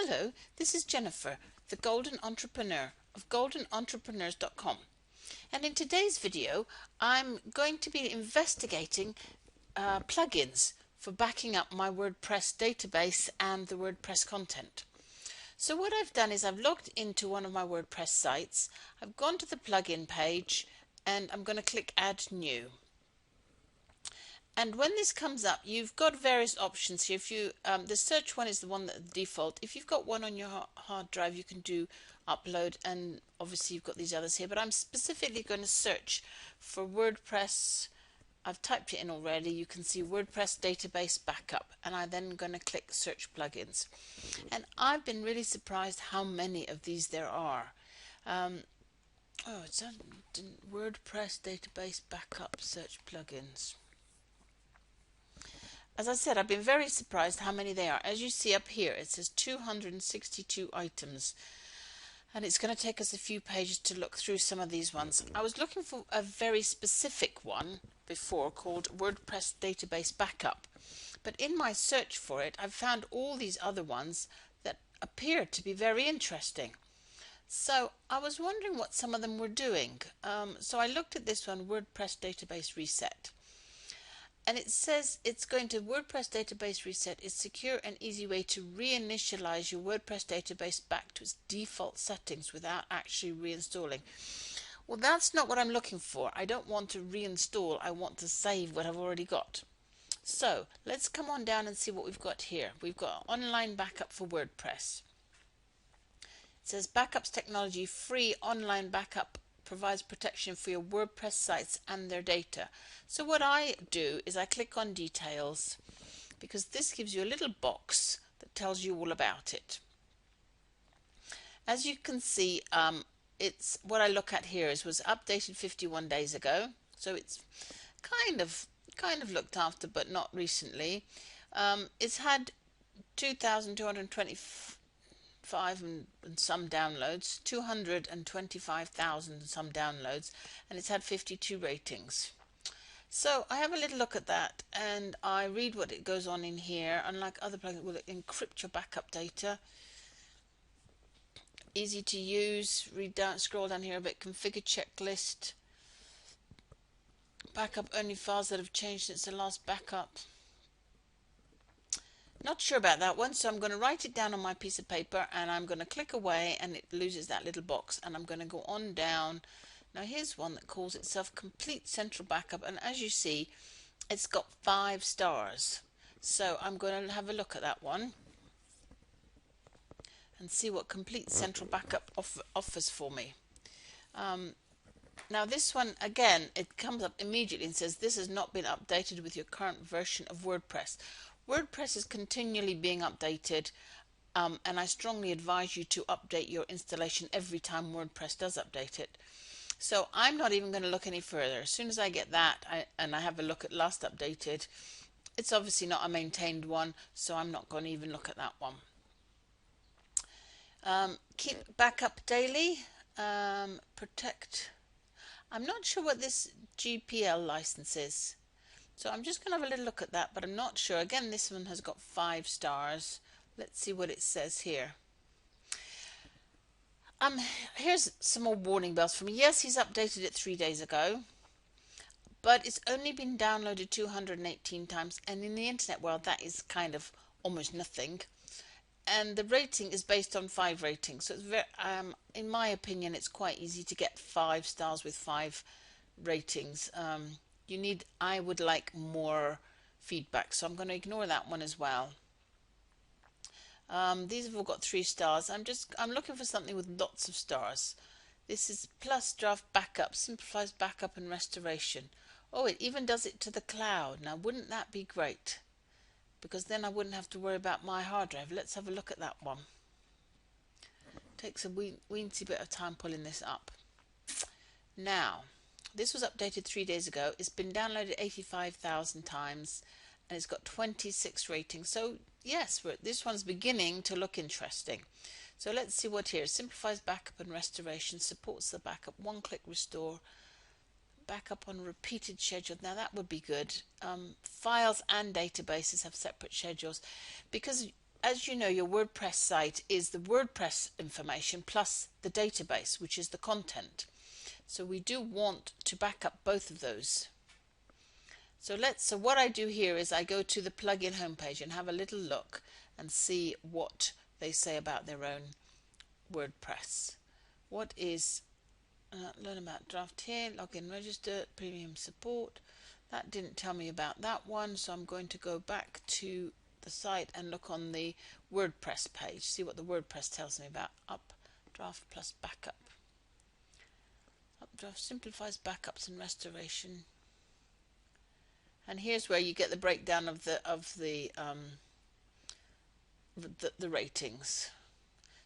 Hello, this is Jennifer, the Golden Entrepreneur of goldenentrepreneurs.com, and in today's video I'm going to be investigating plugins for backing up my WordPress database and the WordPress content. So what I've done is I've logged into one of my WordPress sites, I've gone to the plugin page and I'm going to click Add New. And when this comes up, you've got various options here. If you the search one is the one that default. If you've got one on your hard drive, you can do upload, and obviously you've got these others here. But I'm specifically going to search for WordPress. I've typed it in already. You can see WordPress database backup, and I'm then going to click search plugins. And I've been really surprised how many of these there are. It's WordPress database backup search plugins. As I said, I've been very surprised how many they are. As you see up here, it says 262 items. And it's going to take us a few pages to look through some of these ones. I was looking for a very specific one before called WordPress Database Backup. But in my search for it, I've found all these other ones that appeared to be very interesting. So I was wondering what some of them were doing. So I looked at this one, WordPress Database Reset. And it says it's going to WordPress database reset is secure and easy way to reinitialize your WordPress database back to its default settings without actually reinstalling. Well, that's not what I'm looking for. I don't want to reinstall. I want to save what I've already got. So let's come on down and see what we've got here. We've got online backup for WordPress. It says backups technology free online backup provides protection for your WordPress sites and their data. So what I do is I click on details, because this gives you a little box that tells you all about it. As you can see, it's what I look at here was updated 51 days ago, so it's kind of looked after, but not recently. It's had 2,225 and some downloads, 225,000 and some downloads, and it's had 52 ratings. So I have a little look at that and I read what it goes on in here. Unlike other plugins, will encrypt your backup data. Easy to use. Read down, scroll down here a bit. Configure checklist. Backup only files that have changed since the last backup. Not sure about that one, so I'm going to write it down on my piece of paper and I'm going to click away and it loses that little box, and I'm going to go on down. Now here's one that calls itself Complete Central Backup, and as you see it's got 5 stars. So I'm going to have a look at that one and see what Complete Central Backup offers for me. Now this one, again, it comes up immediately and says this has not been updated with your current version of WordPress. WordPress is continually being updated, and I strongly advise you to update your installation every time WordPress does update it. So I'm not even going to look any further. As soon as I get that and I have a look at last updated, it's obviously not a maintained one, so I'm not going to even look at that one. Keep backup daily. Protect. I'm not sure what this GPL license is. So I'm just going to have a little look at that, but I'm not sure. Again, this one has got 5 stars. Let's see what it says here. Here's some more warning bells for me. Yes, he's updated it 3 days ago, but it's only been downloaded 218 times, and in the internet world that is kind of almost nothing. And the rating is based on 5 ratings, so it's very, in my opinion, it's quite easy to get 5 stars with 5 ratings. I would like more feedback, so I'm going to ignore that one as well. These have all got 3 stars. I'm looking for something with lots of stars. This is Plus Draft Backup, simplifies backup and restoration. Oh, it even does it to the cloud. Now wouldn't that be great? Because then I wouldn't have to worry about my hard drive. Let's have a look at that one. Takes a weensy bit of time pulling this up. Now, this was updated 3 days ago. It's been downloaded 85,000 times and it's got 26 ratings. So yes, this one's beginning to look interesting. So let's see what here. Simplifies backup and restoration, supports the backup, one-click restore, backup on repeated schedule. Now that would be good. Files and databases have separate schedules, because as you know, your WordPress site is the WordPress information plus the database, which is the content. So we do want to back up both of those. So what I do here is I go to the plugin homepage and have a little look and see what they say about their own WordPress. What is learn about draft here, login, register, premium support. That didn't tell me about that one, so I'm going to go back to the site and look on the WordPress page, see what the WordPress tells me about updraft plus backup. Updraft simplifies backups and restoration. And here's where you get the breakdown of the ratings.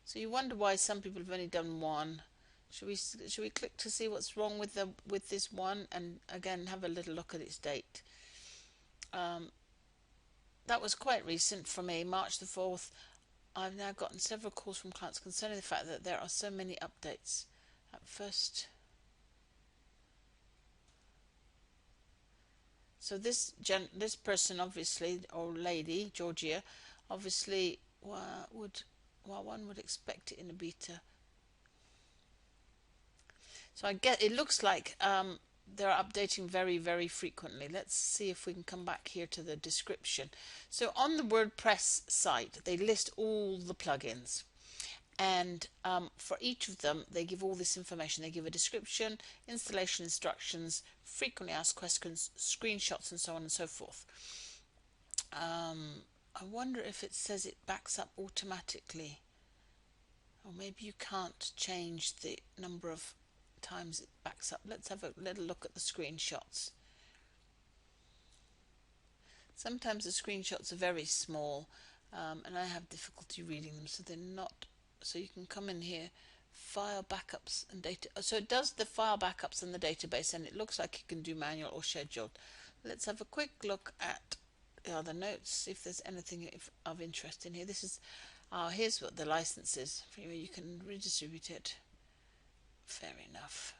So you wonder why some people have only done one. Should we click to see what's wrong with this one, and again have a little look at its date. That was quite recent for me, March the 4th. I've now gotten several calls from clients concerning the fact that there are so many updates. At first, so this person, obviously, or lady, Georgia, obviously one would expect it in a beta. So I get, it looks like they're updating very, very frequently. Let's see if we can come back here to the description. So on the WordPress site, they list all the plugins. And for each of them, they give all this information. They give a description, installation instructions, frequently asked questions, screenshots, and so on and so forth. I wonder if it says it backs up automatically. Or maybe you can't change the number of times it backs up. Let's have a little look at the screenshots. Sometimes the screenshots are very small, and I have difficulty reading them, so they're not. So you can come in here, file backups and data. So it does the file backups and the database, and it looks like it can do manual or scheduled. Let's have a quick look at the other notes, see if there's anything of interest in here. This is here's what the license is. You can redistribute it. Fair enough.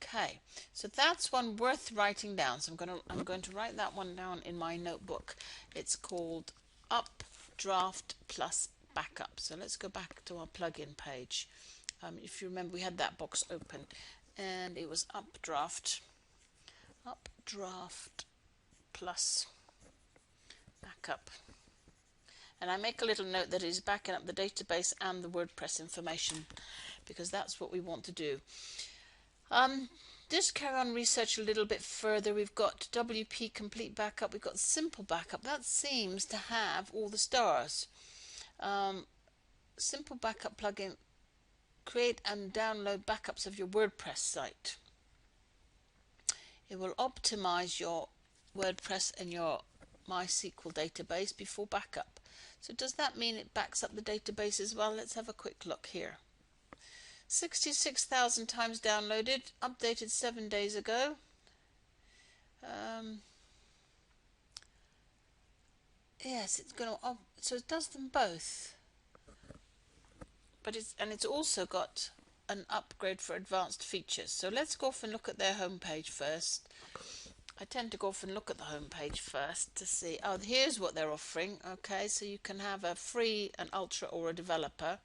Okay, so that's one worth writing down. So I'm going to write that one down in my notebook. It's called Updraft plus Backup. So let's go back to our plugin page. If you remember, we had that box open, and it was Updraft plus Backup. And I make a little note that it is backing up the database and the WordPress information, because that's what we want to do. Just carry on research a little bit further. We've got WP Complete Backup. We've got Simple Backup. That seems to have all the stars. Simple Backup plugin. Create and download backups of your WordPress site. It will optimize your WordPress and your MySQL database before backup. So does that mean it backs up the database as well? Let's have a quick look here. 66,000 times downloaded, updated 7 days ago. Yes, it's going to. So it does them both. But it's also got an upgrade for advanced features. So let's go off and look at their homepage first. I tend to go off and look at the homepage first to see. Oh, here's what they're offering. Okay, so you can have a free, an ultra, or a developer.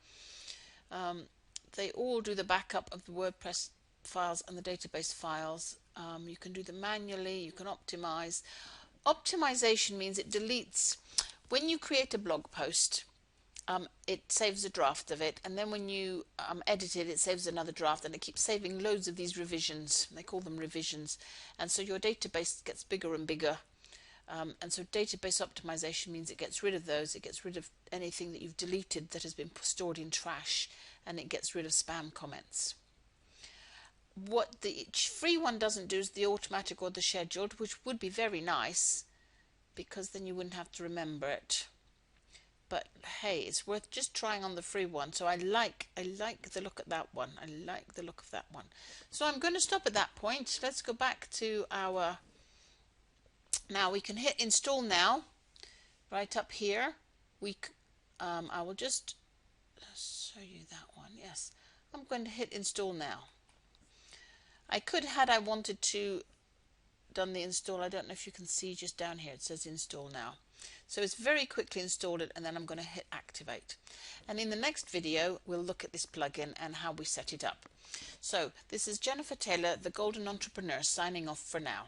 They all do the backup of the WordPress files and the database files. You can do them manually. You can optimize. Optimization means it deletes. When you create a blog post, it saves a draft of it, and then when you edit it, it saves another draft, and it keeps saving loads of these revisions. They call them revisions, and so your database gets bigger and bigger. And so database optimization means it gets rid of those. It gets rid of anything that you've deleted that has been stored in trash, and it gets rid of spam comments. What the free one doesn't do is the automatic or the scheduled, which would be very nice, because then you wouldn't have to remember it. But hey, it's worth just trying on the free one. So I like the look at that one. I like the look of that one. So I'm going to stop at that point. Let's go back to our. Now we can hit install now. Right up here, I will just show you that one. Yes, I'm going to hit install now. I could, had I wanted to, done the install. I don't know if you can see just down here. It says install now. So it's very quickly installed it, and then I'm going to hit activate. And in the next video we'll look at this plugin and how we set it up. So this is Jennifer Taylor, the Golden Entrepreneur, signing off for now.